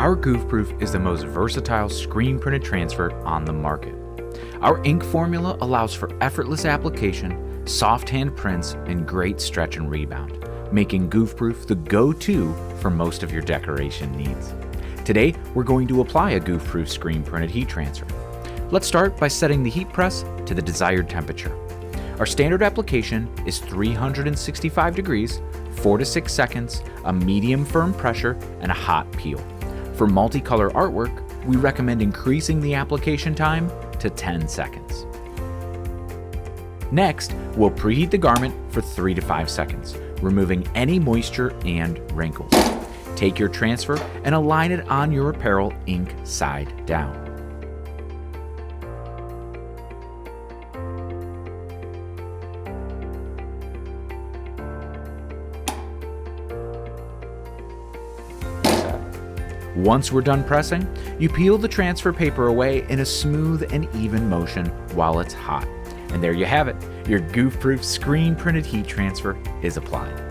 Our Goof Proof is the most versatile screen printed transfer on the market. Our ink formula allows for effortless application, soft hand prints, and great stretch and rebound, making Goof Proof the go-to for most of your decoration needs. Today, we're going to apply a Goof Proof screen printed heat transfer. Let's start by setting the heat press to the desired temperature. Our standard application is 365 degrees, 4 to 6 seconds, a medium firm pressure, and a hot peel. For multicolor artwork, we recommend increasing the application time to 10 seconds. Next, we'll preheat the garment for 3 to 5 seconds, removing any moisture and wrinkles. Take your transfer and align it on your apparel ink side down. Once we're done pressing, you peel the transfer paper away in a smooth and even motion while it's hot. And there you have it, your Goof Proof screen printed heat transfer is applied.